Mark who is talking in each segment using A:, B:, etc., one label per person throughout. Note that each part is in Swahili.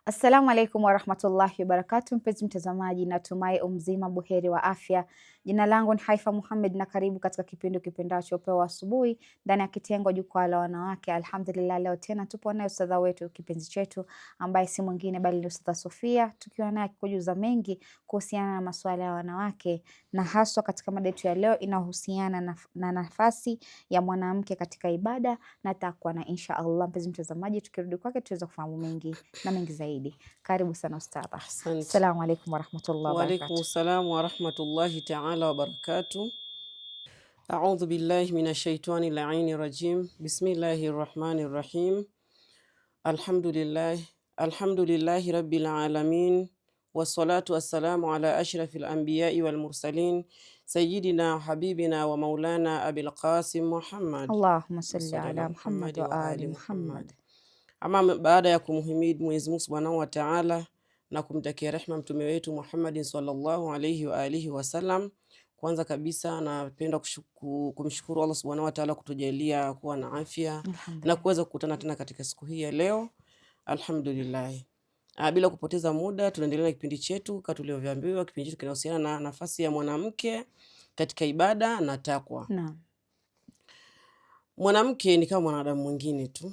A: Assalamu alaikum warahmatullahi wabarakatuh, mpenzi mtazamaji, natumai umzima buheri wa afya. Jina langu ni Haifa Muhammad na karibu katika kipindi kipendacho Upeo wa Asubuhi ndani ya kitengo Jukwaa la Wanawake. Alhamdulillah, leo tena tupo naye ustadha wetu kipenzi chetu ambaye si mwingine bali ni Ustadha Sofia, tukiwa naye kujuza mengi kuhusiana na masuala ya wanawake, na haswa katika mada yetu ya leo inahusiana na nafasi ya mwanamke katika ibada na takwa. Na insha Allah, mpenzi mtazamaji, tukirudi kwake tuweza kufahamu mengi na mengi zaidi. Karibu sana ustadha.
B: Asante.
A: Assalamu alaikum warahmatullahi
B: Wa alaikum
A: wabarakatuh.
B: salam wa rahmatullahi ta'ala wa barakatuh. A'udhu billahi minash shaitani la'ini rajim. Bismillahir rahmanir rahim. Alhamdulillahi rabbil alamin. Wassalatu wassalamu ala ashrafil anbiya'i wal mursalin. Sayyidina habibina wa maulana Abil Qasim Muhammad.
A: Allahumma salli ala Muhammad wa ali Muhammad.
B: Ama baada ya kumhimidi Mwenyezi Mungu Subhanahu wa Ta'ala na kumtakia rehema mtume wetu Muhammad sallallahu alayhi wa alihi wasallam, kwanza kabisa napenda kumshukuru Allah Subhanahu wa Ta'ala kutujalia kuwa na afya na kuweza kukutana tena katika siku hii ya leo. Alhamdulillah. Bila kupoteza muda tunaendelea na kipindi chetu kama tulivyoambiwa. Kipindi chetu kinahusiana na nafasi ya mwanamke katika ibada na takwa.
A: Naam.
B: Mwanamke ni kama mwanadamu mwingine tu.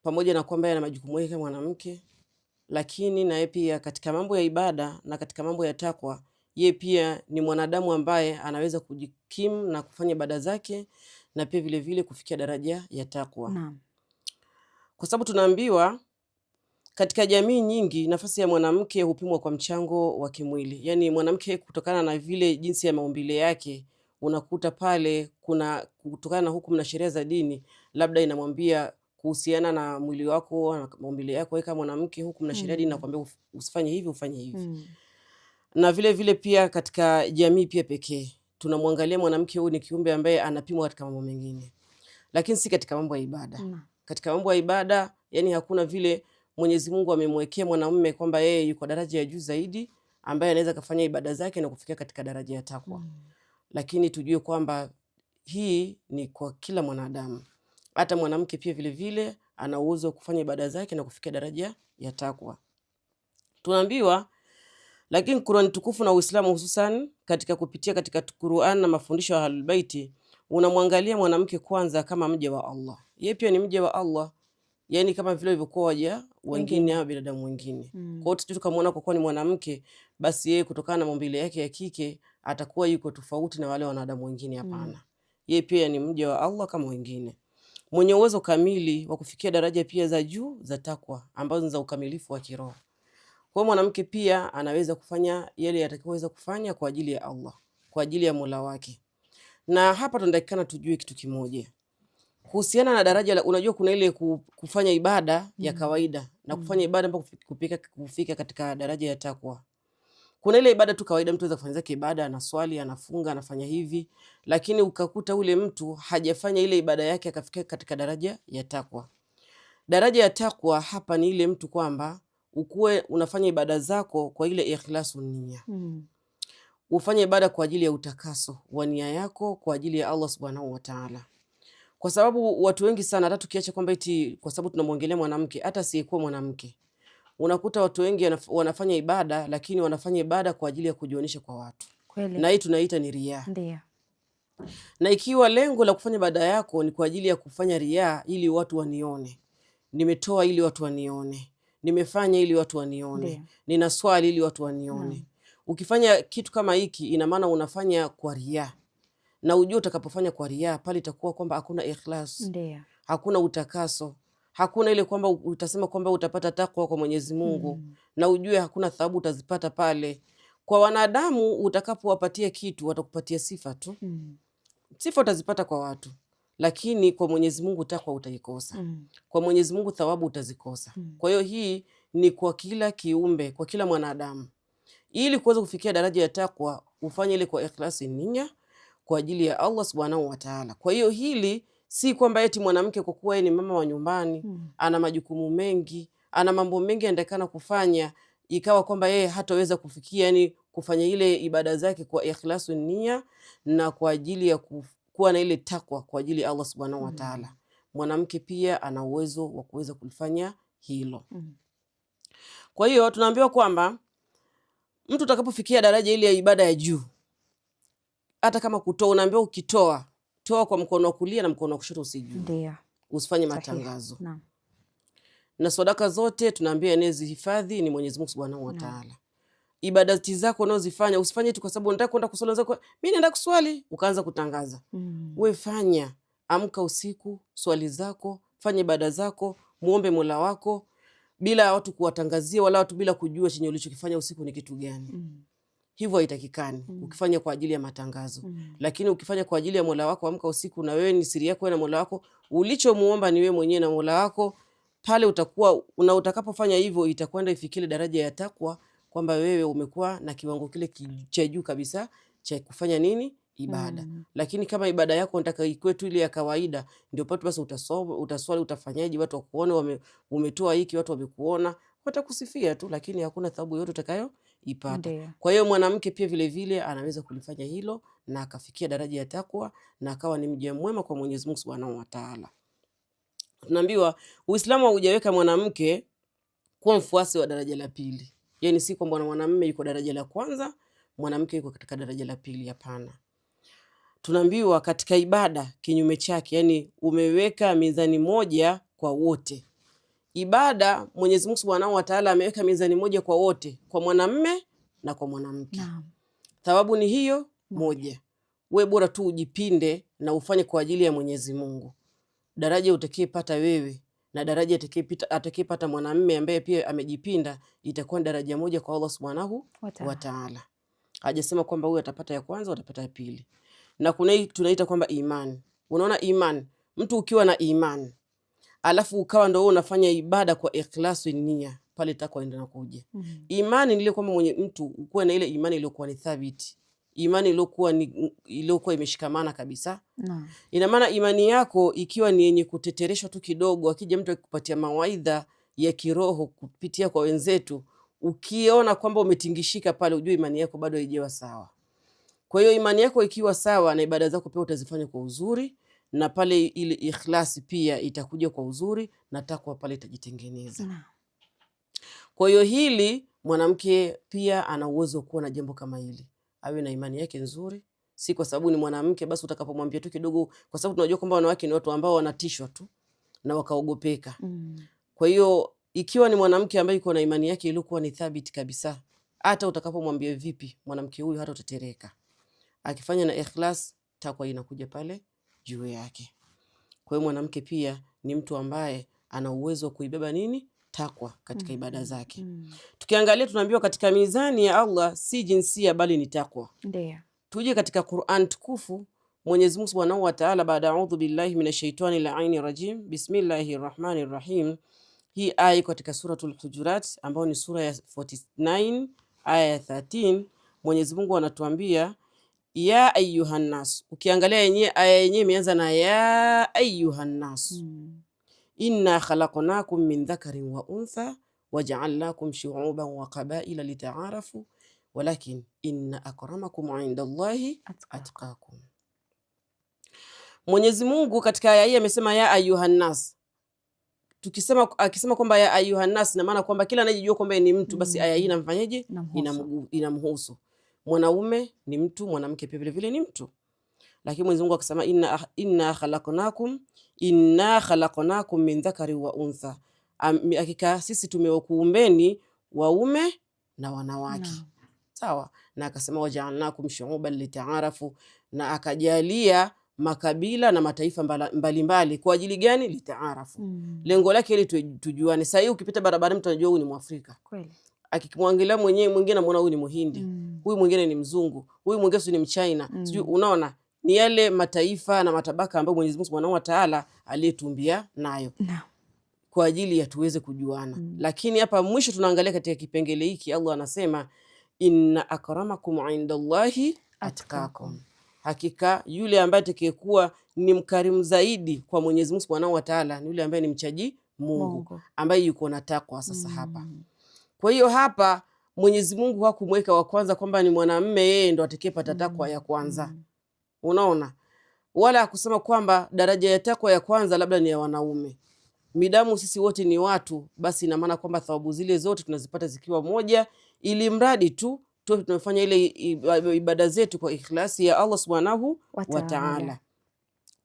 B: Pamoja na kwamba yana majukumu yake kama mwanamke, lakini naye pia katika mambo ya ibada na katika mambo ya takwa, yeye pia ni mwanadamu ambaye anaweza kujikimu na kufanya ibada zake na pia vile vile kufikia daraja ya takwa.
A: Naam.
B: Kwa sababu tunaambiwa katika jamii nyingi nafasi ya mwanamke hupimwa kwa mchango wa kimwili. Yaani mwanamke kutokana na vile jinsi ya maumbile yake, unakuta pale kuna kutokana na hukumu na sheria za dini, labda inamwambia kuhusiana na mwili wako na maumbile yako kama mwanamke, hukumu na sheria dini inakwambia usifanye hivi ufanye hivi. Na vile vile pia katika jamii pia pekee tunamwangalia mwanamke huyu ni kiumbe ambaye anapimwa katika mambo mengine, lakini si katika mambo ya ibada. Katika mambo ya ibada, yani hakuna vile Mwenyezi Mungu amemwekea mwanamume kwamba yeye yuko daraja ya juu zaidi ambaye anaweza kufanya ibada zake na kufikia katika daraja ya takwa. Lakini tujue kwamba hii ni kwa kila mwanadamu. Hata mwanamke pia vile vile ana uwezo wa kufanya ibada zake na kufikia daraja ya takwa. Tunaambiwa, lakini Qur'an tukufu na Uislamu hususan katika kupitia katika Qur'an na mafundisho ya Ahlul Baiti, unamwangalia mwanamke kwanza kama mja wa Allah. Yeye pia ni mja wa Allah. Yaani kama vile ilivyokuwa waja wengine au binadamu wengine. Kwa hiyo tukamwona kwa kuwa ni mwanamke, basi yeye kutokana na maumbile yake ya kike atakuwa yuko tofauti na wale wanadamu wengine. Hapana. Yeye pia ni mja wa Allah kama wengine, mwenye uwezo kamili wa kufikia daraja pia za juu za takwa ambazo ni za ukamilifu wa kiroho. Kwa hiyo mwanamke pia anaweza kufanya yale atakayoweza kufanya kwa ajili ya Allah, kwa ajili ya Mola wake. Na hapa tunatakikana tujue kitu kimoja kuhusiana na daraja la, unajua kuna ile kufanya ibada ya kawaida na kufanya ibada mpaka kufika katika daraja ya takwa. Kuna ile ibada tu kawaida, mtu anaweza kufanya zake ibada, anaswali, anafunga, anafanya hivi, lakini ukakuta ule mtu hajafanya ile ibada yake akafika katika daraja ya takwa. Daraja ya takwa hapa ni ile mtu kwamba ukuwe unafanya ibada zako kwa ile ikhlasu nia. Ufanye ibada kwa ajili ya utakaso wa nia yako kwa ajili ya Allah Subhanahu wa Ta'ala. Kwa sababu watu wengi sana, hata tukiacha kwamba eti kwa sababu tunamwongelea mwanamke, hata asiyekuwa mwanamke, unakuta watu wengi wanafanya ibada, lakini wanafanya ibada kwa ajili ya kujionyesha kwa watu. Kweli. Na hii tunaita ni riya.
A: Ndio.
B: Na ikiwa lengo la kufanya ibada yako ni kwa ajili ya kufanya riya ili watu wanione, nimetoa ili watu wanione, nimefanya ili watu wanione, nina swali ili watu wanione. Ukifanya kitu kama hiki, ina maana unafanya kwa riya. Na ujue utakapofanya kwa riya pale itakuwa kwamba hakuna ikhlas. Ndio. Hakuna utakaso. Hakuna ile kwamba utasema kwamba utapata takwa kwa Mwenyezi Mungu. Na ujue hakuna thawabu utazipata pale. Kwa wanadamu utakapowapatia kitu watakupatia sifa tu. Sifa utazipata kwa watu, lakini kwa Mwenyezi Mungu takwa utaikosa. Kwa Mwenyezi Mungu thawabu utazikosa. Kwa hiyo hii ni kwa kila kiumbe, kwa kila mwanadamu. Ili kuweza kufikia daraja ya takwa, ufanye ile kwa ikhlasi nia kwa ajili ya Allah Subhanahu wa Ta'ala. Kwa hiyo hili si kwamba eti mwanamke kwa kuwa yeye ni mama wa nyumbani, ana majukumu mengi, ana mambo mengi anatakana kufanya, ikawa kwamba yeye hataweza kufikia yani kufanya ile ibada zake kwa ikhlasu nia na kwa ajili ya kuwa na ile takwa kwa ajili ya Allah Subhanahu wa Ta'ala. Mwanamke pia ana uwezo wa kuweza kulifanya hilo. Kwa hiyo tunaambiwa kwamba mtu utakapofikia daraja ile ya ibada ya juu, hata kama kutoa, unaambiwa ukitoa, toa kwa mkono wa kulia na mkono wa kushoto usijue.
A: Ndio.
B: Usifanye matangazo. Naam. Na sadaka zote tunaambia anayezihifadhi ni Mwenyezi Mungu Subhanahu wa Ta'ala. Ibadati zako unazozifanya usifanye tu kwa sababu unataka kwenda kuswali zako, mimi naenda kuswali ukaanza kutangaza. Wewe fanya, amka usiku, swali zako, fanya ibada zako, muombe Mola wako bila watu kuwatangazia wala watu bila kujua chenye ulichokifanya usiku ni kitu gani. Hivyo haitakikani ukifanya kwa ajili ya matangazo. Lakini ukifanya kwa ajili ya Mola wako, amka usiku na wewe ni siri yako na Mola wako, ulichomuomba ni wewe mwenyewe na Mola wako, pale utakuwa utakapofanya hivyo itakwenda ifikile daraja ya takwa, kwamba wewe umekuwa na kiwango kile cha juu kabisa cha kufanya nini? Ibada. Lakini kama ibada yako unataka ikue tu ile ya kawaida, ndio pato basi utaswali, utafanyaje, watu wakuone umetoa hiki, watu wamekuona, watakusifia tu, lakini hakuna thawabu yote utakayoipata. Kwa hiyo mwanamke pia vile vile anaweza kulifanya hilo na akafikia daraja ya takwa na akawa ni mja mwema kwa Mwenyezi Mungu Subhanahu wa Ta'ala. Tunaambiwa Uislamu haujaweka mwanamke kuwa mfuasi wa daraja la pili. Yaani si kwamba mwanamume yuko daraja la kwanza, mwanamke yuko katika daraja la pili, hapana. Tunaambiwa katika ibada kinyume chake, yani umeweka mizani moja kwa wote. Ibada Mwenyezi Mungu Subhanahu wa Ta'ala ameweka mizani moja kwa wote, kwa mwanamume na kwa mwanamke. Thawabu ni hiyo moja. Wewe bora tu ujipinde na ufanye kwa ajili ya Mwenyezi Mungu. Daraja utakayepata wewe na daraja atakayepata mwanamume ambaye pia amejipinda itakuwa daraja moja kwa Allah Subhanahu wa Ta'ala. Hajasema kwamba huyu atapata ya kwanza, atapata ya pili. Na kuna hii tunaita kwamba imani. Unaona imani, mtu ukiwa na imani alafu ukawa ndio unafanya ibada kwa ikhlasu nia, pale takwa ndio inakuja. Imani ni ile kwamba mwenye mtu ukuwa na ile imani iliyokuwa ni thabiti. Imani iliyokuwa imeshikamana kabisa. Ina maana imani yako ikiwa ni yenye kutetereshwa tu kidogo, akija mtu akupatia mawaidha ya kiroho kupitia kwa wenzetu, ukiona kwamba umetingishika pale, ujue imani yako bado haijawa sawa. Kwa hiyo imani yako ikiwa sawa na ibada zako pia utazifanya kwa uzuri, na pale ile ikhlasi pia itakuja kwa uzuri, na takwa pale itajitengeneza. Kwa hiyo hili mwanamke pia ana uwezo kuwa na jambo kama hili. Awe na imani yake nzuri, si kwa sababu ni mwanamke basi utakapomwambia tu kidogo, kwa sababu tunajua kwamba wanawake ni watu ambao wanatishwa tu na wakaogopeka. Kwa hiyo ikiwa ni mwanamke ambaye yuko na imani yake iliyokuwa ni thabiti kabisa, hata utakapomwambia vipi, mwanamke huyu hata utetereka. Akifanya na ikhlas, takwa inakuja pale juu yake. Kwa hiyo mwanamke pia ni mtu ambaye ana uwezo wa kuibeba nini? Takwa katika ibada zake. Tukiangalia tunaambiwa katika mizani ya Allah si jinsia bali ni takwa. Ndio. Tuje katika Qur'an tukufu, Mwenyezi Mungu Subhanahu wa Ta'ala, baada a'udhu billahi minash shaitani la'ini rajim, bismillahir rahmanir rahim. Hii aya katika suratul Hujurat ambayo ni sura ya 49 aya ya 13, Mwenyezi Mungu anatuambia ya ayyuhan nas. Ukiangalia yenyewe aya yenyewe imeanza na ya ayyuhan nas. Inna khalaqnakum min dhakarin wa untha waja'alnakum shu'uban wa qabaila lita'arafu walakin inna akramakum 'inda Allahi atqakum. Mwenyezi Mungu katika aya hii amesema ya ayyuhan nas. Akisema kwamba ya ayyuhan nas, na maana kwamba kila anayejua kwamba ni mtu basi aya hii inamfanyaje? Inamhusu. Mwanaume ni mtu, mwanamke pia vile vile ni mtu. Lakini Mwenyezi Mungu akasema inna khalaqnakum min dhakari wa untha. Hakika sisi tumekuumbeni waume na wanawake. Sawa? Na akasema waja'alnakum shu'uban lita'arafu, na akajalia makabila na mataifa mbalimbali kwa ajili gani? Lita'arafu. Lengo lake ili tujuane. Sasa ukipita barabarani mtu anajua huyu ni Mwafrika. Kweli. Akimwangalia mwingine anamuona huyu ni Muhindi. Huyu mwingine ni Mzungu. Huyu mwingine ni Mchina. Sijui unaona? Ni yale mataifa na matabaka ambayo Mwenyezi Mungu Subhanahu wa Ta'ala aliyetumbia nayo. Kwa ajili ya tuweze kujuana. Lakini hapa mwisho tunaangalia katika kipengele hiki Allah anasema inna akramakum 'inda Allahi atqakum. Hakika yule ambaye atakayekuwa ni mkarimu zaidi kwa Mwenyezi Mungu Subhanahu wa Ta'ala ni yule ambaye ni mchaji Mungu, ambaye yuko na takwa sasa hapa. Kwa hiyo hapa Mwenyezi Mungu hakumweka wa kwanza kwamba ni mwanamume yeye ndo atakayepata takwa ya kwanza. Unaona? Wala hakusema kwamba daraja ya takwa ya kwanza labda ni ya wanaume. midamu sisi wote ni watu, basi ina maana kwamba thawabu zile zote tunazipata zikiwa moja, ili mradi tu tuwe tunafanya ile ibada zetu kwa ikhlasi ya Allah subhanahu wa ta'ala.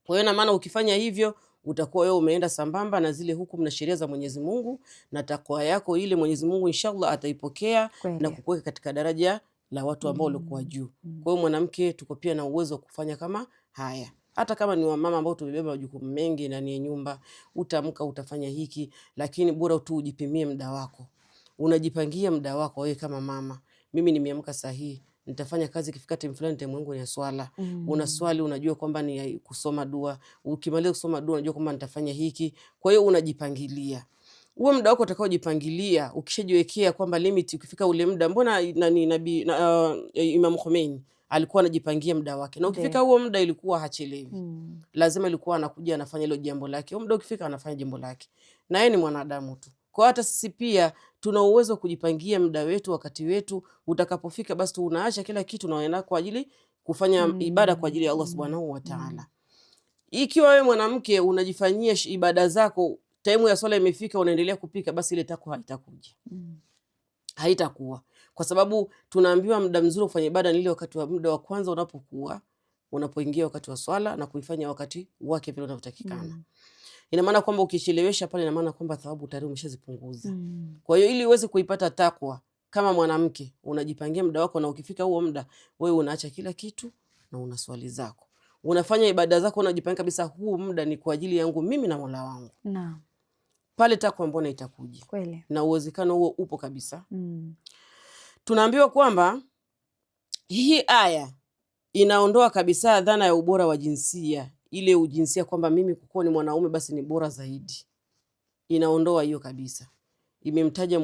B: Kwa hiyo ina maana ukifanya hivyo utakuwa wewe umeenda sambamba na zile hukumu na sheria za Mwenyezi Mungu, na takwa yako ile Mwenyezi Mungu inshallah ataipokea na kukuweka katika daraja la watu ambao walikuwa juu. Kwa hiyo mwanamke tuko pia na uwezo wa kufanya kama haya. Hata kama ni wamama ambao tumebeba majukumu mengi ndani ya nyumba, utamka utafanya hiki, lakini bora tu ujipimie muda wako. Unajipangia muda wako wewe kama mama. Mimi nimeamka saa hii, nitafanya kazi kifika time fulani, time yangu ni swala. Unaswali, unajua kwamba ni kusoma dua. Ukimaliza kusoma dua unajua kwamba nitafanya hiki. Kwa hiyo unajipangilia. Huo muda wako utakaojipangilia, ukishajiwekea kwamba limit, ukifika ule muda, mbona Imam Khomeini alikuwa anajipangia muda wake, na ukifika huo muda ilikuwa hachelewi. Lazima ilikuwa anakuja anafanya hilo jambo lake. Huo muda ukifika anafanya jambo lake. Na yeye ni mwanadamu tu. Kwa hata sisi pia tuna uwezo kujipangia muda wetu, wakati wetu utakapofika, basi tu unaacha kila kitu na unaenda kwa ajili kufanya ibada kwa ajili ya Allah subhanahu wa ta'ala. Ikiwa wewe mwanamke unajifanyia ibada zako, time ya swala imefika unaendelea kupika, basi ile takwa haitakuja. Haitakuwa. Kwa sababu tunaambiwa muda mzuri kufanya ibada ni ile wakati wa muda wa kwanza unapoingia wakati wa swala, na kuifanya wakati wake vile unavyotakikana. Ina maana kwamba ukichelewesha pale, ina maana kwamba thawabu tayari umeshazipunguza. Kwa hiyo ili uweze kuipata takwa kama mwanamke, unajipangia muda wako, na ukifika huo muda wewe unaacha kila kitu na una swali zako. Unafanya ibada zako, unajipanga kabisa, huu muda ni kwa ajili yangu mimi na Mola wangu. Naam. Pale takwa mbona itakuja? Kweli. Na uwezekano huo upo kabisa. Tunaambiwa kwamba hii aya inaondoa kabisa dhana ya ubora wa jinsia, ile ujinsia kwamba mimi kukuwa ni mwanaume basi ni bora zaidi. Inaondoa hiyo kabisa. Imemtaja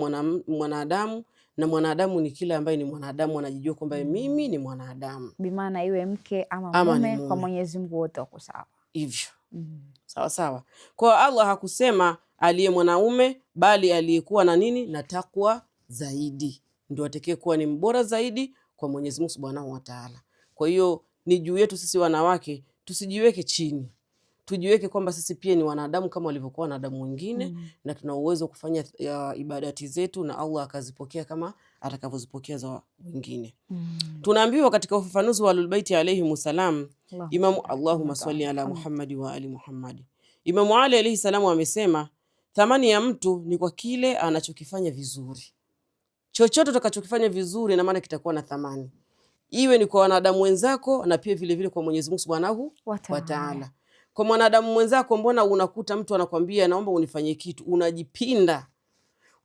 B: mwanadamu, na mwanadamu ni kila ambaye ni mwanadamu, anajijua kwamba mimi ni mwanadamu. Bimaana iwe mke ama mume, kwa Mwenyezi Mungu wote wako sawa. Hivyo. Sawa sawa. Kwa Allah hakusema aliye mwanaume, bali aliyekuwa na nini? Na takwa zaidi. Ndio atakayekuwa kuwa ni mbora zaidi kwa Mwenyezi Mungu Subhanahu wa Ta'ala. Kwa hiyo ni juu yetu sisi wanawake tusijiweke chini. Tujiweke kwamba sisi pia ni wanadamu kama walivyokuwa wanadamu wengine, na tuna uwezo kufanya ibadati zetu na Allah akazipokea kama atakavyozipokea za wengine. Tunaambiwa katika ufafanuzi wa Ahlul Baiti alayhi salam, Allahumma salli ala Muhammad wa ali Muhammad. Imam Ali alayhi salamu amesema thamani ya mtu ni kwa kile anachokifanya vizuri. Chochote utakachokifanya vizuri na maana kitakuwa na thamani. Iwe ni kwa wanadamu wenzako na pia vile vile kwa Mwenyezi Mungu Subhanahu wa Ta'ala. Kwa mwanadamu mwenzako, mbona unakuta mtu anakwambia naomba unifanyie kitu, unajipinda.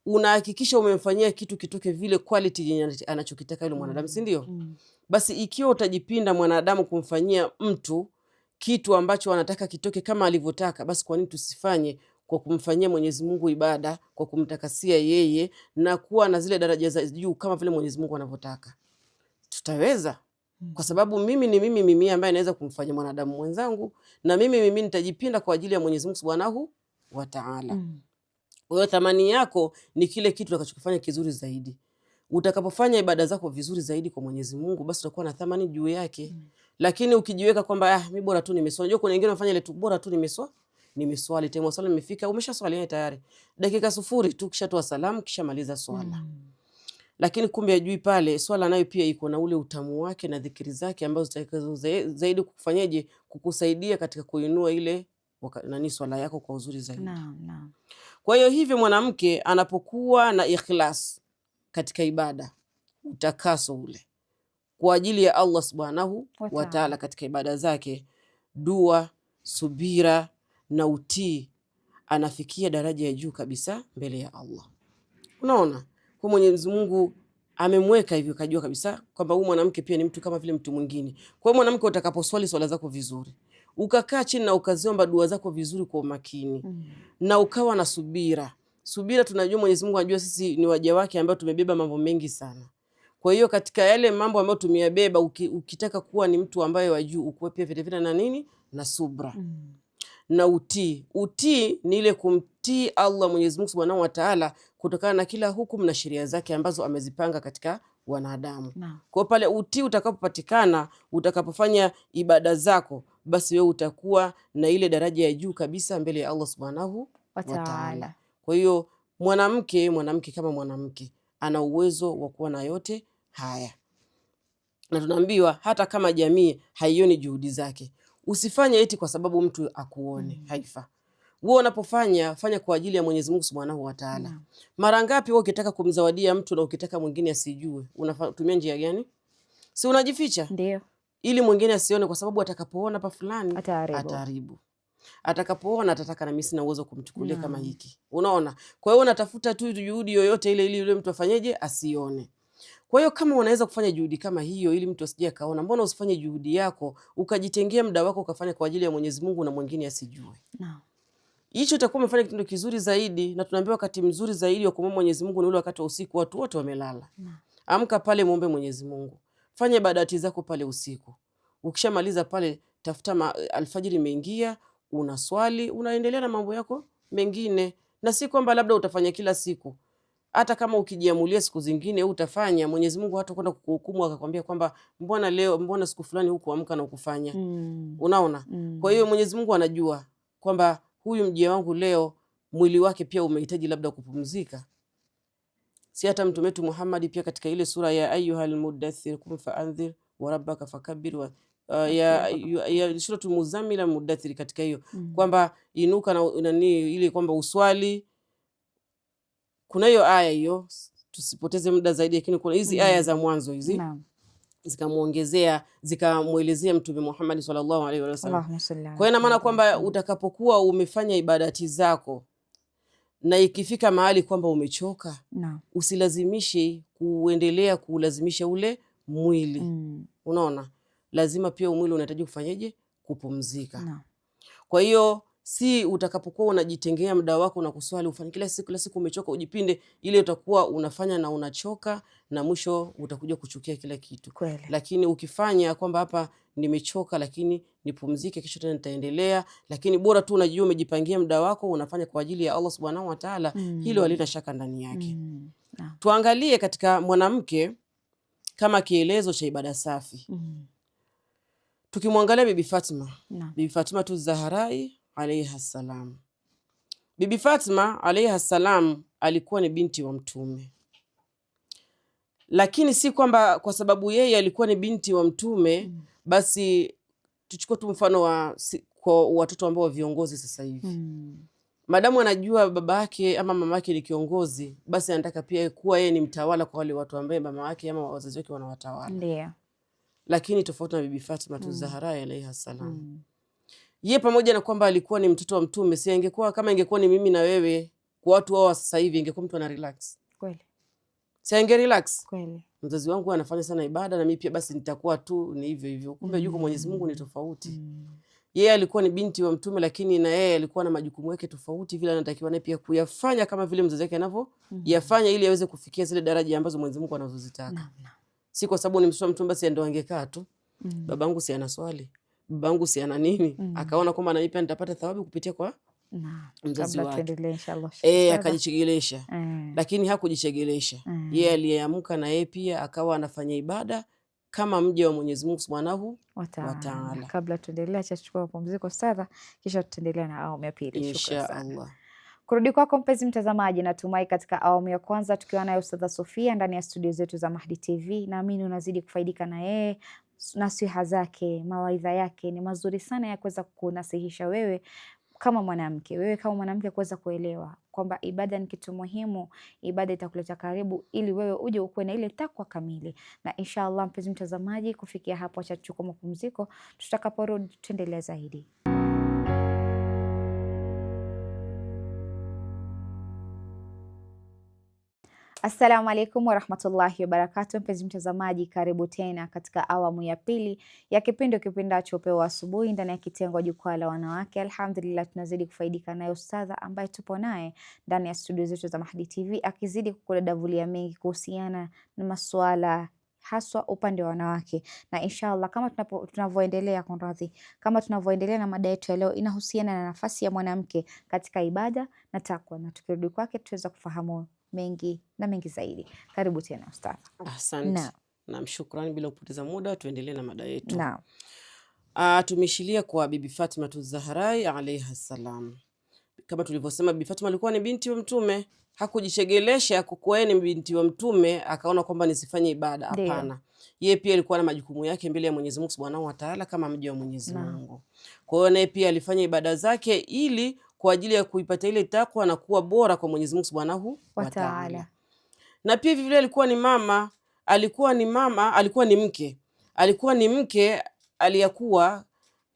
B: Unahakikisha umemfanyia kitu kitoke vile quality yenye anachokitaka yule mwanadamu, si ndio? Basi ikiwa utajipinda mwanadamu kumfanyia mtu kitu ambacho anataka kitoke kama alivyotaka, basi kwa nini tusifanye kwa kumfanyia Mwenyezi Mungu ibada, kwa kumtakasia yeye na kuwa na zile daraja za juu kama vile Mwenyezi Mungu anavyotaka? Tutaweza. Kwa sababu mimi ni mimi ambaye naweza kumfanyia mwanadamu mwenzangu, na mimi nitajipinda kwa ajili ya Mwenyezi Mungu Subhanahu wa Ta'ala. Kwa hiyo thamani yako ni kile kitu utakachokifanya kizuri zaidi. Utakapofanya ibada zako vizuri zaidi kwa Mwenyezi Mungu, basi utakuwa na thamani juu yake. Lakini ukijiweka kwamba mimi bora tu nimeswali, unajua kuna wengine wanafanya ile tu bora tu nimeswali, tena swala imefika, umeshaswali tayari. Dakika 0 tu kishatoa salamu, kisha maliza swala. Lakini kumbe ajui pale swala nayo pia iko na ule utamu wake na dhikri zake ambazo zitakazo zaidi kukufanyaje, kukusaidia katika kuinua ile swala yako kwa uzuri zaidi. Naam. Kwa hiyo hivi mwanamke anapokuwa na ikhlas katika ibada, utakaso ule kwa ajili ya Allah Subhanahu wa Ta'ala katika ibada zake, dua, subira na utii, anafikia daraja ya juu kabisa mbele ya Allah. Unaona? Kwa Mwenyezi Mungu amemweka hivyo, kajua kabisa kwamba huyu mwanamke pia ni mtu kama vile mtu mwingine. Kwa hiyo mwanamke utakaposwali swala zako vizuri, ukakaa chini na ukaziomba dua zako vizuri kwa umakini, na ukawa na subira. Subira tunajua Mwenyezi Mungu anajua sisi ni waja wake ambao tumebeba mambo mengi sana. Kwa hiyo katika yale mambo ambayo tumeyabeba, ukitaka kuwa ni mtu ambaye wajuu, ukuwe pia vile vile na nini? Na subra. Na utii. Utii ni ile kumtii Allah Mwenyezi Mungu Subhanahu wa Ta'ala kutokana na kila hukumu na sheria zake ambazo amezipanga katika wanadamu. Kwa pale utii utakapopatikana, utakapofanya ibada zako, basi wewe utakuwa na ile daraja ya juu kabisa mbele ya Allah Subhanahu
A: wa Ta'ala.
B: Kwa hiyo mwanamke kama mwanamke ana uwezo wa kuwa na yote haya, na tunaambiwa hata kama jamii haioni juhudi zake, usifanye eti kwa sababu mtu akuone. Haifa. Wewe unapofanya, fanya kwa ajili ya Mwenyezi Mungu Subhanahu wa Ta'ala. Mara ngapi wewe ukitaka kumzawadia mtu na ukitaka mwingine asijue, unatumia njia gani? Si unajificha?
A: Ndio.
B: Ili mwingine asione, kwa sababu atakapoona pa fulani ataharibu. Atakapoona atataka na mimi sina uwezo kumchukulia kama hiki. Unaona? Kwa hiyo unatafuta tu juhudi yoyote ile ili yule mtu afanyeje, asione. Kwa hiyo kama unaweza kufanya juhudi kama hiyo ili mtu asije kaona, mbona usifanye juhudi yako ukajitengea muda wako ukafanya kwa ajili ya Mwenyezi Mungu na mwingine asijue? Hicho utakuwa umefanya kitendo kizuri zaidi, na tunaambiwa wakati mzuri zaidi wa kumwomba Mwenyezi Mungu ni ule wakati wa usiku, watu wote wamelala. Amka pale muombe Mwenyezi Mungu. Fanya ibadati zako pale usiku. Ukishamaliza pale, tafuta alfajiri imeingia, unaswali, unaendelea na mambo yako mengine. Na si kwamba labda utafanya kila siku. Hata kama ukijiamulia siku zingine utafanya, Mwenyezi Mungu hatakwenda kukuhukumu akakwambia kwamba mbona siku fulani hukuamka na ukufanya. Unaona? Kwa hiyo Mwenyezi Mungu anajua kwamba huyu mja wangu leo mwili wake pia umehitaji labda kupumzika. Si hata Mtume wetu Muhammad pia katika ile sura ya ayyuhal mudaththir kum fa'anzir wa rabbaka fakabbir wa ya suratul muzammil mudaththir, katika hiyo kwamba inuka na nani ile kwamba uswali. Kuna hiyo aya hiyo, tusipoteze muda zaidi, lakini kuna hizi aya za mwanzo hizi zikamuongezea zikamuelezea Mtume Muhammad sallallahu alaihi wasallam. Kwa hiyo maana kwamba utakapokuwa umefanya ibadati zako na ikifika mahali kwamba umechoka, usilazimishe kuendelea kulazimisha ule mwili. Unaona, lazima pia mwili unahitaji kufanyaje, kupumzika. Kwa hiyo si utakapokuwa unajitengea muda wako na kuswali ufanye kila siku umechoka ujipinde, ile utakuwa unafanya na unachoka na mwisho utakuja kuchukia kila kitu. Lakini ukifanya kwamba hapa nimechoka lakini nipumzike, kesho tena nitaendelea, lakini bora tu unajua umejipangia muda wako unafanya kwa ajili ya Allah Subhanahu wa Ta'ala, hilo halina shaka ndani yake. Tuangalie katika mwanamke kama kielezo cha ibada safi. Tukimwangalia Bibi Fatima, Bibi Fatima tu Zaharai alayha salam. Bibi Fatima alayha salam alikuwa ni binti wa Mtume, lakini si kwamba kwa sababu yeye alikuwa ni binti wa Mtume basi tuchukue tu mfano kwa watoto ambao viongozi sasa hivi. Madamu anajua baba yake ama mama yake ni kiongozi, basi anataka pia kuwa yeye ni mtawala kwa wale watu ambao mama yake ama wazazi wake wanawatawala. Ndio. Lakini tofauti na Bibi Fatima tu Zahra alayha salam. Yeye pamoja na kwamba alikuwa ni mtoto wa Mtume, si ingekuwa kama ingekuwa ni mimi na wewe kwa watu wao sasa hivi, ingekuwa mtu ana relax. Kweli. Si ange relax. Kweli. Mzazi wangu anafanya sana ibada na mimi pia basi nitakuwa tu ni hivyo hivyo. Kumbe yuko Mwenyezi Mungu ni tofauti. Yeye alikuwa ni binti wa Mtume, lakini na yeye alikuwa na majukumu yake tofauti, vile anatakiwa naye pia kuyafanya kama vile mzazi wake anavyo yafanya, ili aweze kufikia zile daraja ambazo Mwenyezi Mungu anazozitaka. Si kwa sababu ni mtoto wa Mtume basi ndio angekaa tu. Babangu si ana swali, babangu si ana nini, akaona kwamba na mimi pia nitapata thawabu kupitia kwa mzazi wake. Akajichegelesha. Lakini hakujichegelesha. Yeye aliyeamka na yeye pia akawa anafanya ibada kama mja wa Mwenyezi Mungu Subhanahu wa Ta'ala.
A: Kabla tuendelea, chachukua mapumziko sasa, kisha tutaendelea na awamu ya pili.
B: Insha Allah.
A: Kurudi kwako mpenzi mtazamaji, natumai katika awamu ya kwanza tukiwa nayo Ustadha Sofia ndani ya studio zetu za Mahdi TV, naamini unazidi kufaidika na yeye. Nasiha zake, mawaidha yake ni mazuri sana ya kuweza kunasihisha wewe kama mwanamke kuweza kuelewa kwamba ibada ni kitu muhimu. Ibada itakuleta karibu ili wewe uje ukuwe na ile takwa kamili. Na inshallah mpenzi mtazamaji, kufikia hapo acha tuchukue mapumziko, tutakaporudi tuendelea zaidi. Assalamu alaikum warahmatullahi wabarakatuh. Mpenzi mtazamaji, karibu tena katika awamu ya pili ya kipindacho Upeo wa Asubuhi ndani ya kitengo Jukwaa la Wanawake. Alhamdulillah, tunazidi kufaidika naye ustadha ambaye tupo naye ndani ya studio zetu za Mahdi TV, akizidi kukudadavulia mengi kuhusiana na masuala haswa upande wa wanawake. Na inshallah kama tunavyoendelea na mada yetu ya leo, inahusiana na nafasi ya mwanamke katika ibada na takwa, na tukirudi kwake tutaweza kufahamu mengi zaidi. Karibu tena ustadha.
B: Asante. Na shukrani, bila kupoteza muda tuendelee na mada yetu. Tumeshilia kwa Bibi Fatima Zahra alayha salam. kama tulivyosema, Bi Fatuma alikuwa ni binti wa Mtume, hakujichegelesha kwa kuwa yeye ni binti wa Mtume akaona kwamba nisifanye ibada. Hapana, yeye pia alikuwa na majukumu yake mbele ya Mwenyezi Mungu Subhanahu wa Ta'ala kama mja wa Mwenyezi Mungu. Kwa hiyo naye pia alifanya ibada zake ili kwa ajili ya kuipata ile takwa na kuwa bora kwa Mwenyezi Mungu Subhanahu wa Ta'ala. Na pia vile alikuwa ni mama, alikuwa ni mke aliyakuwa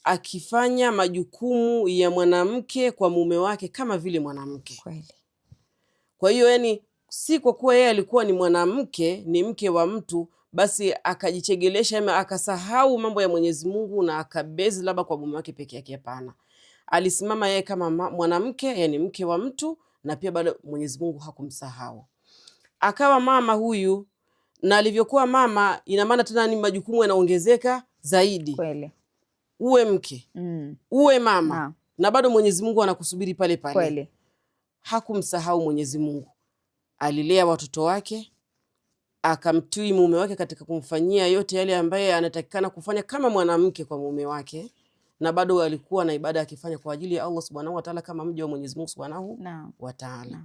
B: akifanya majukumu ya mwanamke kwa mume wake kama vile mwanamke. Kwa hiyo yani si kwa kuwa yeye alikuwa ni mwanamke, ni mke wa mtu, basi akajichegelesha ama akasahau mambo ya Mwenyezi Mungu na akabezi labda kwa mume wake peke yake. Hapana, alisimama yeye kama mwanamke, yani mke wa mtu, na pia bado Mwenyezi Mungu hakumsahau. Akawa mama huyu, na alivyokuwa mama ina maana tena ni majukumu yanaongezeka zaidi.
A: Kweli.
B: Uwe mke, uwe mama, na bado Mwenyezi Mungu anakusubiri pale pale. Kweli. Hakumsahau Mwenyezi Mungu. Alilea watoto wake, akamtii mume wake katika kumfanyia yote yale ambaye anatakikana kufanya kama mwanamke kwa mume wake, na bado alikuwa na ibada akifanya kwa ajili ya Allah Subhanahu wa Ta'ala kama mja wa Mwenyezi Mungu Subhanahu wa Ta'ala.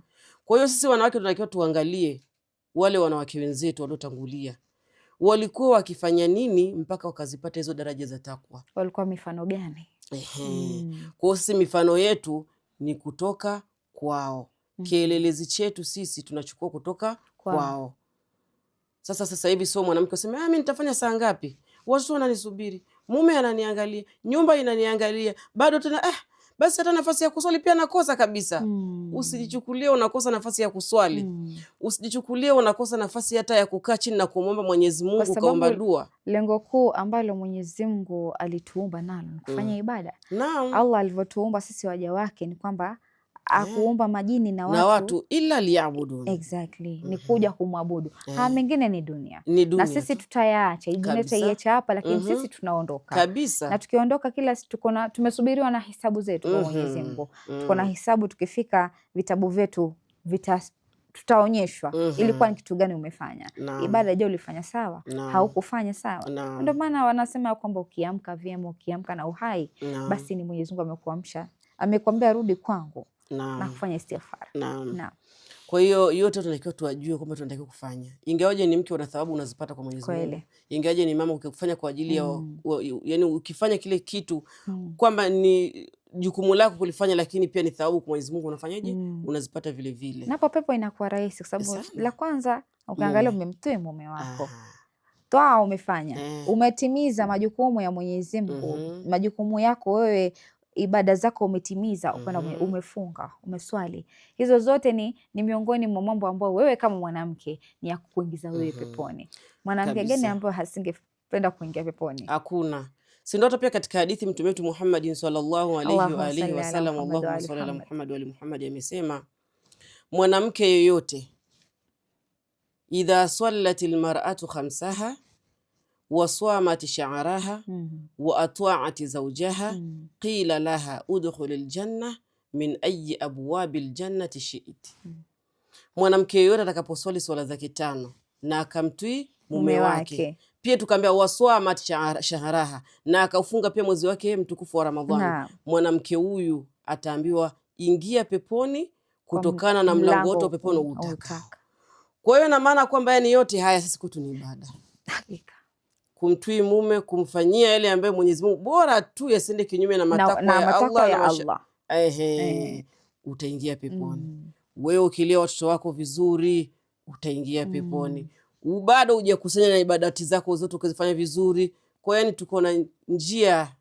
B: Kwa hiyo sisi wanawake tunatakiwa tuangalie wale wanawake wenzetu waliotangulia walikuwa wakifanya nini mpaka wakazipata hizo daraja za takwa.
A: Walikuwa mifano gani?
B: Kwa hiyo sisi mifano yetu ni kutoka kwao. Kielelezi chetu sisi tunachukua kutoka kwao. Sasa hivi sio mwanamke useme mimi nitafanya saa ngapi? Watu wananisubiri, mume ananiangalia, nyumba inaniangalia, bado tena basi hata nafasi ya kuswali pia nakosa kabisa. Usijichukulie unakosa nafasi ya kuswali. Usijichukulie unakosa nafasi hata ya kukaa chini na kumwomba Mwenyezi Mungu kaomba dua.
A: Lengo kuu ambalo Mwenyezi Mungu alituumba nalo ni kufanya ibada. Allah alivyotuumba sisi waja wake ni kwamba akuumba majini na watu
B: ila liyabudun.
A: Exactly. Ni kuja kumwabudu. Mengine ni dunia. Na sisi tutayaacha. Dunia tutaiacha hapa, lakini sisi tunaondoka.
B: Kabisa.
A: Na tukiondoka kila tumesubiriwa na hisabu zetu kwa Mwenyezi Mungu. Tuko na hisabu, tukifika vitabu vyetu tutaonyeshwa ilikuwa ni kitu gani umefanya. Ibada je, ulifanya sawa? Haukufanya sawa? Ndio maana wanasema kwamba ukiamka vyema, ukiamka na uhai, basi ni Mwenyezi Mungu amekuamsha. Amekwambia rudi kwangu. Na kufanya istighfar.
B: Kwa hiyo yote tunatakiwa tuwajue kwamba tunatakiwa kufanya. Ingawaje ni mke una thawabu unazipata kwa Mwenyezi Mungu. Ingawaje ni mama ukifanya kwa ajili ya yani ukifanya kile kitu kwamba ni jukumu lako kulifanya, lakini pia ni thawabu kwa Mwenyezi Mungu unafanyaje? Unazipata vile vile.
A: Na pepo inakuwa rahisi kwa sababu la kwanza ukiangalia umemtoa mume wako. Toa umefanya. Umetimiza majukumu ya Mwenyezi Mungu. Majukumu yako wewe, ibada zako umetimiza, umefunga, umeswali. Hizo zote ni miongoni mwa mambo ambayo wewe kama mwanamke ni ya kukuingiza wewe peponi. Mwanamke gani ambaye hasingependa kuingia peponi?
B: Hakuna. Si ndio? Pia katika hadithi Mtume wetu Muhammad sallallahu alaihi wa alihi wasallam, Allahumma salli ala Muhammad wa ali Muhammad, amesema mwanamke yoyote idha sallatil mar'atu khamsaha wa swamat sha'raha wa atwa'at zawjaha qila laha udkhulil janna min ayi abwabil jannati shi'ti. Mwanamke yoyote atakaposwali swala zake 5 na akamtii mume wake, pia tukaambia waswamat shahraha, na akafunga pia mwezi wake mtukufu wa Ramadhani, mwanamke huyu ataambiwa ingia peponi kutokana na mlango wote wa peponi utaka. Kwa hiyo na maana kwamba yani yote haya sisi kwetu ni ibada. Hakika. Kumtii mume, kumfanyia yale ambaye Mwenyezi Mungu, bora tu yasende kinyume na matakwa ya Allah. Utaingia peponi. Wewe ukilea watoto wako vizuri utaingia peponi. Bado hujakusanya na ibadati zako zote ukizifanya vizuri. Kwa yani tuko na njia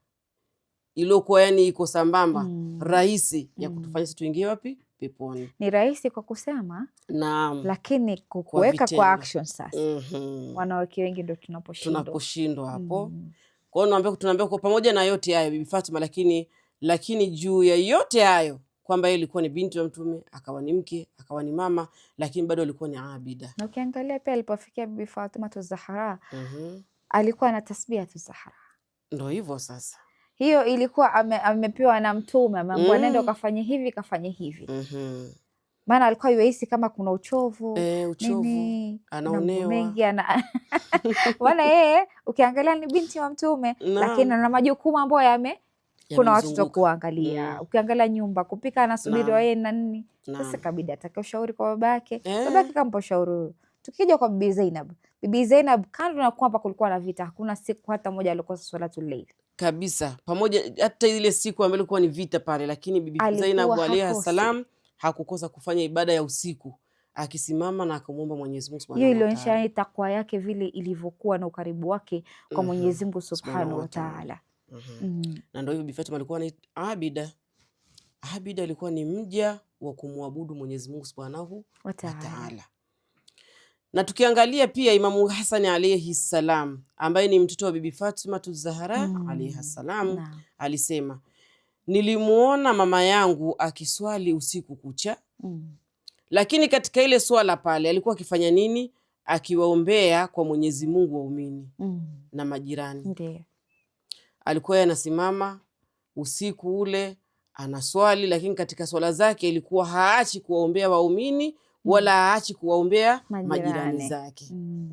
B: iliyokuwa yani iko sambamba, rahisi ya kutufanya sisi tuingie wapi? Peponi. Ni rahisi kwa kusema, naam, lakini kuweka kwa action sasa. Wanawake wengi ndio tunaposhindwa hapo. Kwa hiyo tunaambia kwa pamoja na yote hayo Bibi Fatuma, lakini juu ya yote hayo kwamba yeye alikuwa ni binti wa Mtume, akawa ni mke, akawa ni mama, lakini bado alikuwa ni abida. Na ukiangalia pia alipofikia Bibi Fatuma Zahra, alikuwa na tasbih Zahra. Ndio hivyo sasa. Hiyo ilikuwa amepewa na Mtume, ameambiwa nenda ukafanye hivi, kafanye hivi. Maana alikuwa yuhisi kama kuna uchovu, anaonewa mengi maana yeye ukiangalia ni binti wa Mtume, lakini ana majukumu ambayo
A: kuna watoto kuangalia, ukiangalia nyumba, kupika anasubiriwa yeye na nini. Sasa kabidi atake ushauri kwa babake, babake kampa ushauri huyo. Tukija kwa Bibi Zainab, Bibi Zainab kando na kwamba kulikuwa na vita, hakuna siku hata moja alikosa swalatul layl
B: kabisa, pamoja hata ile siku ambayo ilikuwa ni vita pale, lakini Bibi Zainab alayha salam hakukosa kufanya ibada ya usiku, akisimama na akamwomba Mwenyezi Mungu Subhanahu wa Ta'ala. Hiyo
A: ilionyesha takwa yake vile ilivyokuwa na ukaribu wake kwa Mwenyezi Mungu Subhanahu wa Ta'ala.
B: Na ndio Bibi Fatima alikuwa ni abida. Abida alikuwa ni mja wa kumwabudu Mwenyezi Mungu Subhanahu wa Ta'ala. Na tukiangalia pia Imamu Hasani alayhi salam ambaye ni mtoto wa Bibi Fatima Zahra alayhi salam alisema, nilimuona mama yangu akiswali usiku kucha, lakini katika ile swala pale alikuwa akifanya nini? Akiwaombea kwa Mwenyezi Mungu waumini na majirani. Alikuwa anasimama usiku ule anaswali, lakini katika swala zake ilikuwa haachi kuwaombea waumini wala haachi kuwaombea majirani zake.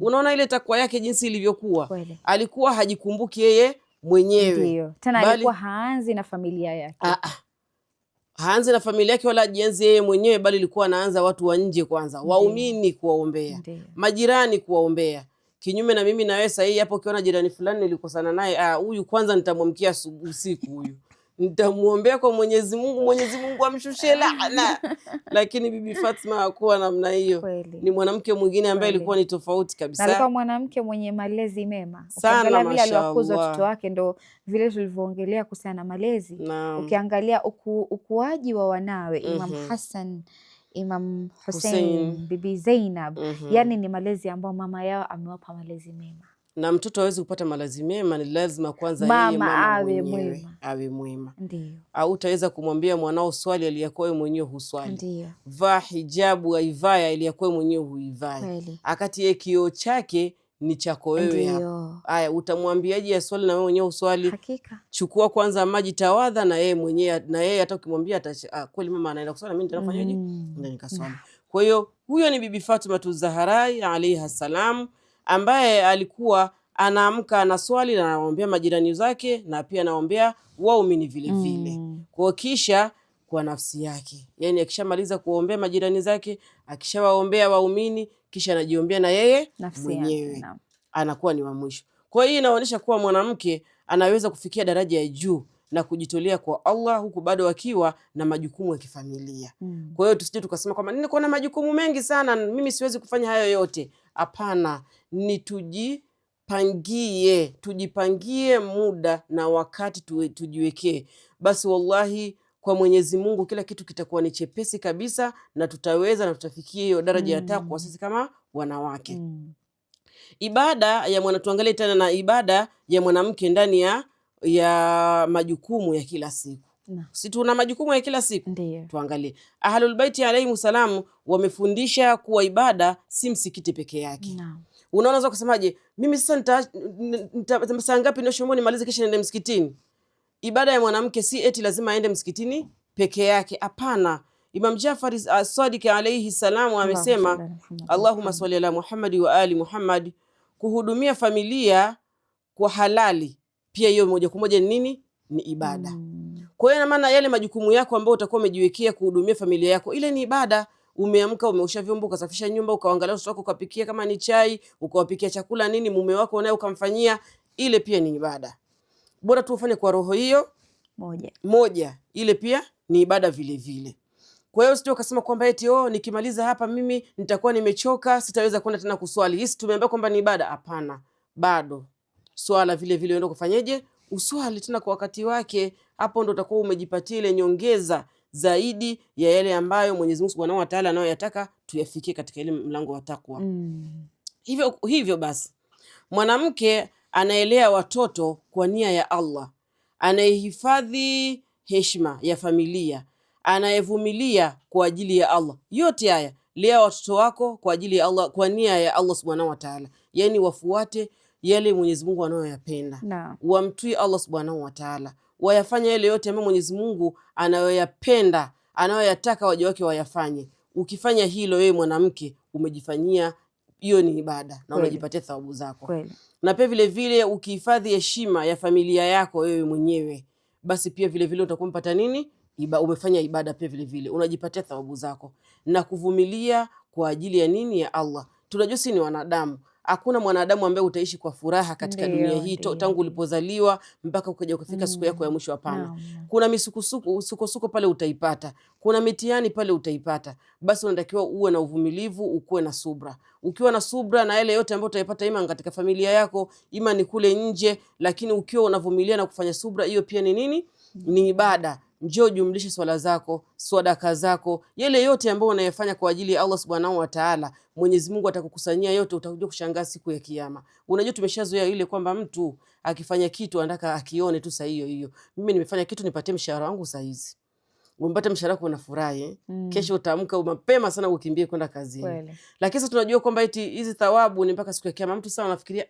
B: Unaona ile takwa yake jinsi ilivyokuwa. Alikuwa hajikumbuki yeye mwenyewe.
A: Tena alikuwa haanzi na familia yake.
B: Haanzi na familia yake wala hajianzi yeye mwenyewe, bali ilikuwa anaanza watu wa nje kwanza, waumini kuwaombea, majirani kuwaombea. Kinyume na mimi na wewe sasa hivi hapo, ukiona jirani fulani nilikosana naye, huyu kwanza nitamwamkia usiku, huyu nitamuombea kwa Mwenyezi Mungu, Mwenyezi Mungu amshushie laana. Lakini Bibi Fatima hakuwa namna hiyo. Ni mwanamke mwingine ambaye alikuwa ni tofauti kabisa.
A: Na alikuwa mwanamke mwenye malezi mema. Ukiangalia vile aliwakuza watoto wake, ndo vile tulivyoongelea kuhusiana na malezi. Ukiangalia ukuaji wa wanawe, Imam Hassan, Imam Hussein, Bibi Zainab, yani ni malezi ambayo mama yao amewapa malezi mema.
B: Na mtoto hawezi kupata malezi mema, ni lazima kwanza yeye mama awe mwema. Au utaweza kumwambia mwanao swali aliyakuwa mwenyewe huswali, vaa hijabu aivaya aliyakuwa mwenyewe huivai, akati yeye kioo chake ni chako wewe hapo. Haya, utamwambiaje ya swali na wewe mwenyewe uswali?
A: Hakika.
B: Chukua kwanza maji tawadha na yeye mwenyewe, na yeye hata ukimwambia kweli mama anaenda kuswali, mimi nitafanyaje? Ndio nikaswali. Kwa hiyo huyo ni Bibi Fatima Zahra alayha salam, ambaye alikuwa anaamka anaswali na anaombea majirani zake na pia anaombea waumini vile vile. Kwa kisha kwa nafsi yake, yani akishamaliza kuombea majirani zake, akishawaombea waumini, kisha anajiombea na yeye mwenyewe, anakuwa ni wa mwisho. Kwa hiyo inaonyesha kuwa mwanamke anaweza kufikia daraja ya juu na kujitolea kwa Allah huku bado akiwa na majukumu ya kifamilia. Kwa hiyo tusije tukasema kwamba niko na majukumu mengi sana, mimi siwezi kufanya hayo yote. Hapana, ni tujipangie muda na wakati tujiwekee. Basi wallahi kwa Mwenyezi Mungu kila kitu kitakuwa ni chepesi kabisa, na tutaweza na tutafikia hiyo daraja ya takwa sisi kama wanawake. Ibada ya tuangalie tena na ibada ya mwanamke ndani ya majukumu ya kila siku. Si tuna majukumu ya kila siku? Tuangalie Ahlul Baiti alayhi salam wamefundisha kuwa ibada si msikiti peke yake. Unaona kusemaje, mimi sasa saa ngapi ndio shomoni nimalize kisha niende msikitini? Ibada ya mwanamke si eti lazima aende msikitini peke yake. Hapana. Imam Jafar Sadiq alayhi salam amesema, Allahumma salli ala Muhammad wa ali Muhammad, kuhudumia familia kwa halali pia hiyo moja kwa moja ni ibada. Kwa hiyo maana yale majukumu yako ambayo utakuwa umejiwekea kuhudumia familia yako, ile ni ibada. Umeamka, umeosha vyombo, ukasafisha nyumba, ukaangalia watoto wako, ukapikia kama ni chai, ukawapikia chakula nini, mume wako naye ukamfanyia, ile pia ni ibada. Bora tu ufanye kwa roho hiyo moja, ile pia ni ibada vile vile. Kwa hiyo sio ukasema kwamba eti nikimaliza hapa mimi nitakuwa nimechoka, sitaweza kwenda tena kuswali. Hisi tumeambia kwamba ni ibada? Hapana. Bado swala vile vile uende kufanyaje? Uswali tena kwa wakati wake. Hapo ndo utakuwa umejipatia ile nyongeza zaidi ya yale ambayo Mwenyezi Mungu Subhanahu wa Ta'ala anayoyataka tuyafikie katika ile mlango wa takwa. Hivyo basi mwanamke anaelea watoto kwa nia ya Allah, anayehifadhi heshima ya familia, anayevumilia kwa ajili ya Allah. Yote haya, lea watoto wako kwa ajili ya Allah, kwa nia ya Allah Subhanahu wa Ta'ala. Yani wafuate yale Mwenyezi Mungu anayoyapenda, wamtii Allah Subhanahu wa Ta'ala, wayafanya yale yote ambayo Mwenyezi Mungu anayoyapenda, anayoyataka waja wake wayafanye. Ukifanya hilo wewe mwanamke umejifanyia, hiyo ni ibada na unajipatia thawabu zako. Na pia vile vile ukihifadhi heshima ya familia yako wewe mwenyewe, basi pia vile vile utakuwa mpata nini? Umefanya ibada pia vile vile, unajipatia thawabu zako. Na kuvumilia kwa ajili ya nini? Ya Allah. Tunajua si ni wanadamu, hakuna mwanadamu ambaye utaishi kwa furaha katika dunia hii tangu ulipozaliwa mpaka ukaja kufika siku yako ya mwisho. Hapana. Kuna misukosuko pale utaipata, kuna mitihani pale utaipata. Basi unatakiwa uwe na uvumilivu, ukuwe na subra. Ukiwa na subra na yale yote ambayo utaipata, ima katika familia yako, ima ni kule nje, lakini ukiwa unavumilia na kufanya subra, hiyo pia ni nini? Ni ibada. Njoo jumlishe swala zako, sadaka zako, yale yote ambayo unayofanya kwa ajili ya Allah Subhanahu wa Ta'ala. Mwenyezi Mungu atakukusanyia yote, utakuja kushangaa siku ya Kiyama. Unajua tumeshazoea ile kwamba mtu akifanya kitu anataka akione tu saa hiyo hiyo. Mimi nimefanya kitu nipatie mshahara wangu saa hizi. Umpate mshahara wako unafurahi, kesho utaamka mapema sana ukimbie kwenda kazini. Lakini sasa tunajua kwamba eti hizi thawabu ni mpaka siku ya Kiyama. Mtu sana anafikiria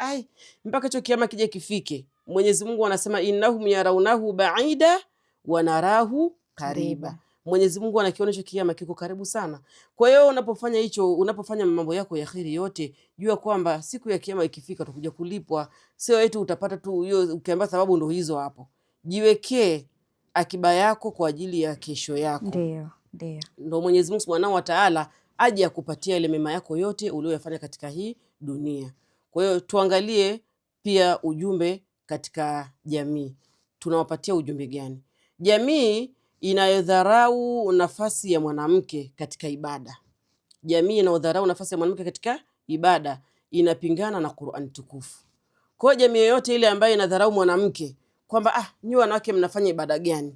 B: mpaka hicho Kiyama kije kifike. Mwenyezi Mungu anasema innahum yarawnahu ba'ida wa narahu kariba. Mwenyezi Mungu anakiona hicho Kiyama kiko karibu sana. Kwa hiyo unapofanya hicho, unapofanya mambo yako ya kheri yote, jua kwamba siku ya Kiyama ikifika utakuja kulipwa. Sio eti utapata tu hiyo ukiamba thawabu ndo hizo hapo. Jiwekee akiba yako kwa ajili ya kesho yako. Ndio Mwenyezi Mungu Subhanahu wa Ta'ala aje akupatia ile mema yako yote uliyofanya katika hii dunia. Kwa hiyo tuangalie pia ujumbe katika jamii. Tunawapatia ujumbe gani? Jamii inayodharau nafasi ya mwanamke katika ibada. Jamii inayodharau nafasi ya mwanamke katika ibada inapingana na Qur'an tukufu. Kwa jamii yoyote ile ambayo inadharau mwanamke kwamba nyinyi wanawake mnafanya ibada gani?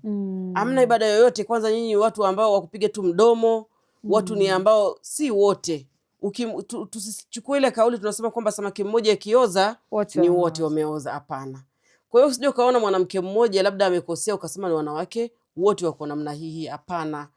B: Hamna ibada yoyote. Kwanza nyinyi watu ambao wakupiga tu mdomo, watu ni ambao si wote. Tusichukue ile kauli tunasema kwamba samaki mmoja akioza ni wote wameoza. Hapana. Kwa hiyo usije ukaona mwanamke mmoja labda amekosea ukasema ni wanawake wote wako namna hii. Hapana.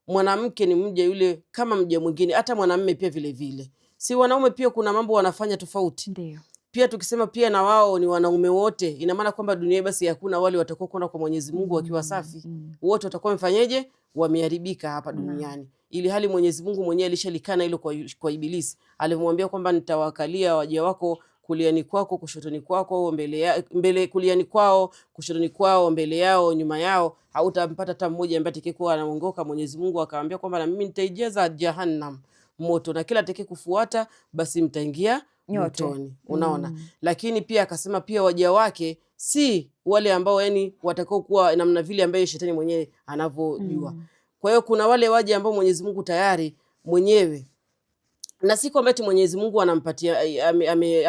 B: Mwanamke ni mja yule kama mja mwingine, hata mwanamume pia vile vile. Si wanaume pia kuna mambo wanafanya tofauti. Ndio. Pia tukisema pia na wao ni wanaume wote, ina maana kwamba dunia basi hakuna wale watakuwa kwenda kwa Mwenyezi Mungu wakiwa safi. Wote watakuwa wamefanyaje? Wameharibika hapa duniani. Ili hali Mwenyezi Mungu mwenyewe alishalikana hilo kwa Ibilisi. Alimwambia kwamba nitawakalia waja wako kuliani kwako, kushotoni kwako, mbele kuliani kwao, kushotoni kwao, mbele yao, nyuma yao. Hautampata hata mmoja ambaye atakayekuwa anaongoka. Mwenyezi Mungu akamwambia kwamba na mimi nitaijaza Jahannam moto, na kila atakaye kufuata basi mtaingia motoni. Unaona? Lakini pia akasema pia waja wake si wale ambao yani watakao kuwa namna vile ambaye shetani mwenyewe anavyojua. Kwa hiyo kuna wale waja ambao Mwenyezi Mungu tayari mwenyewe, na si kwamba eti Mwenyezi Mungu anampatia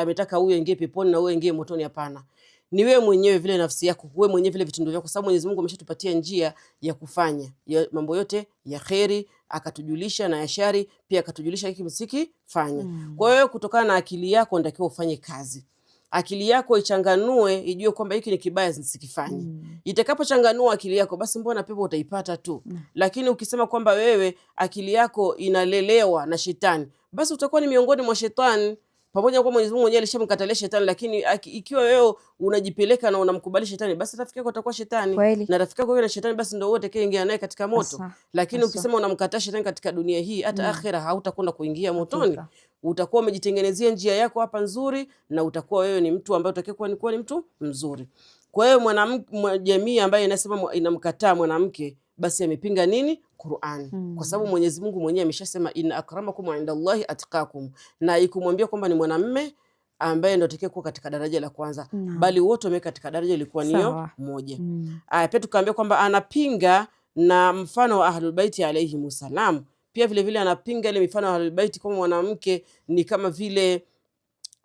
B: ametaka huyo ingie peponi na huyo ingie motoni. Hapana. Ni wewe mwenyewe vile nafsi yako, wewe mwenyewe vile vitendo vyako, sababu Mwenyezi Mungu ameshatupatia njia ya kufanya mambo yote ya kheri, akatujulisha na ya shari pia akatujulisha hiki msikifanya. Kwa hiyo kutokana na akili yako natakiwa ufanye kazi. Akili yako ichanganue, ijue kwamba hiki ni kibaya nisikifanye. Itakapochanganua akili yako basi mbona pepo utaipata tu. Lakini ukisema kwamba wewe akili yako inalelewa na shetani, basi utakuwa ni miongoni mwa shetani. Pamoja kwa Mwenyezi Mungu mwenyewe alishamkatalia shetani, lakini ikiwa wewe unajipeleka na unamkubali shetani, basi rafiki yako atakuwa shetani. Kweli. Na rafiki yako wewe na shetani basi ndio wote kaingia naye katika moto. Lakini ukisema unamkataa shetani katika dunia hii, hata akhera hautakwenda kuingia motoni. Utakuwa umejitengenezea njia yako hapa nzuri, na utakuwa wewe ni mtu ambaye utakuwa ni mtu mzuri. Kwa hiyo jamii ambaye inasema inamkataa mwanamke basi amepinga nini? Qur'an. Kwa sababu Mwenyezi Mungu mwenyewe ameshasema inna akramakum indallahi atqakum, na ikumwambia kwamba ni mwanamume ambaye ndio atakayekuwa katika daraja la kwanza, bali wote wameka katika daraja ilikuwa niyo moja. Pia tukaambia kwamba anapinga na mfano wa Ahlul Baiti alayhi salam. Pia vile vile anapinga ile mifano ya Ahlul Baiti kama mwanamke ni kama vile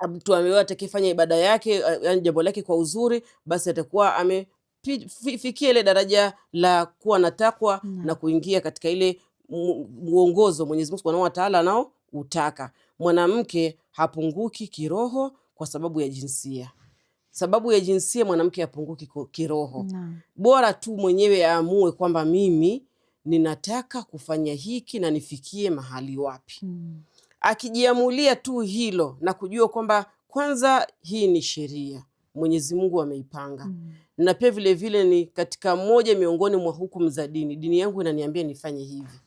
B: mtu ameoa atakayefanya ibada yake, yani jambo lake kwa uzuri, basi atakuwa fikia ile daraja la kuwa na takwa na kuingia katika ile muongozo Mwenyezi Mungu Subhanahu wa Ta'ala nao utaka. Mwanamke hapunguki kiroho kwa sababu ya jinsia. Sababu ya jinsia mwanamke hapunguki kiroho. Bora tu mwenyewe aamue kwamba mimi ninataka kufanya hiki na nifikie mahali wapi. Akijiamulia tu hilo na kujua kwamba kwanza hii ni sheria Mwenyezi Mungu ameipanga. Na pia vile vile ni katika moja miongoni mwa hukumu za dini. Dini yangu inaniambia nifanye hivi.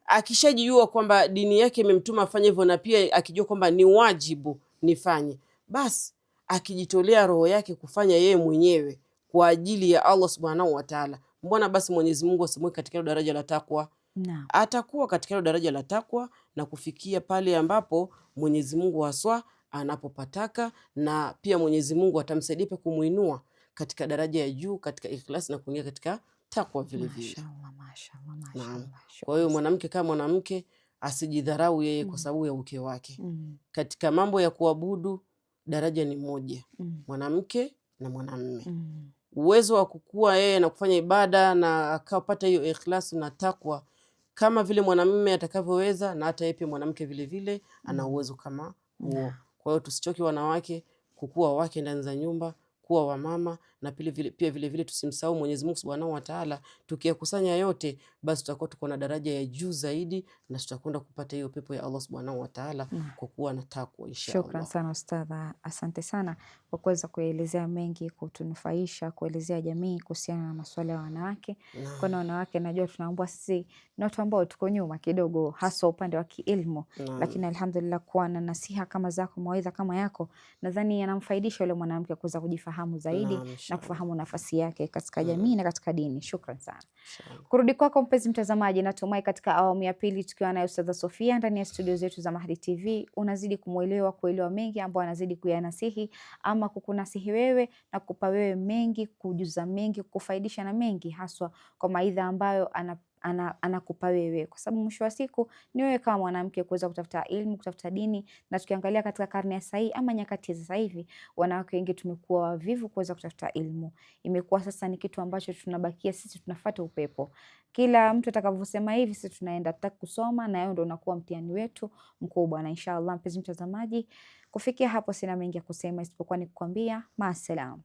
B: Akishajijua kwamba dini yake imemtuma afanye hivyo, na pia akijua kwamba ni wajibu nifanye, basi akijitolea roho yake kufanya yeye mwenyewe kwa ajili ya Allah Subhanahu wa Ta'ala, mbona basi Mwenyezi Mungu asimweke katika hilo daraja la takwa?
A: Naam.
B: Atakuwa katika hilo daraja la takwa na kufikia pale ambapo Mwenyezi Mungu haswa anapopataka, na pia Mwenyezi Mungu atamsaidia pia kumuinua katika daraja ya juu katika ikhlas na kuingia katika takwa vile vile.
A: Mashaallah, mashaallah,
B: Naam.
A: mashaallah.
B: Kwa hiyo mwanamke kama mwanamke asijidharau yeye kwa sababu ya uke wake. Katika mambo ya kuabudu daraja ni moja, mwanamke na mwanamume. Uwezo wa kukua yeye na kufanya ibada na akapata hiyo ikhlas na takwa kama vile mwanamume atakavyoweza, na hata yeye pia mwanamke vile vile ana uwezo kama huo. Kwa hiyo tusichoke wanawake kukua wake ndani za nyumba, kuwa wamama, na pia vile vile tusimsahau Mwenyezi Mungu Subhanahu wa Ta'ala. Tukiyakusanya yote, basi tutakuwa tuko na daraja ya juu zaidi na tutakwenda kupata hiyo pepo ya Allah Subhanahu wa Ta'ala kwa kuwa na takwa inshallah.
A: Shukran sana ustadha, asante sana kwa kuweza kuelezea mengi, kutunufaisha, kuelezea jamii kuhusiana na masuala ya wanawake. Kwa wanawake najua tunaambua sisi ni watu ambao tuko nyuma kidogo, hasa upande wa kiilmu, lakini alhamdulillah kuwa na nasiha kama zako, mawaidha kama yako, nadhani yanamfaidisha yule mwanamke kuweza kujifahamu zaidi na kufahamu nafasi yake katika jamii na katika dini. Shukran sana. Kurudi kwako mpenzi mtazamaji, natumai katika awamu ya pili tukiwa naye Ustadha Sofia ndani ya studio zetu za Mahdi TV unazidi kuelewa mengi ambayo anazidi kuyanasihi ama kukunasihi wewe na kupa wewe mengi, kujuza mengi, kufaidisha na mengi, haswa kwa maidha ambayo anakupa wewe, kwa sababu mwisho wa siku ni wewe kama mwanamke kuweza kutafuta ilmu, kutafuta dini. Na tukiangalia katika karne ya sasa ama nyakati za sasa hivi, wanawake wengi tumekuwa wavivu kuweza kutafuta ilmu. Imekuwa sasa ni kitu ambacho tunabakia sisi tunafuata upepo. Kila mtu atakavyosema hivi sisi tunaenda, tutaki kusoma, na hiyo ndio unakuwa mtihani wetu mkubwa. Na inshallah mpenzi mtazamaji, kufikia hapo sina mengi ya kusema isipokuwa ni kukwambia maasalam.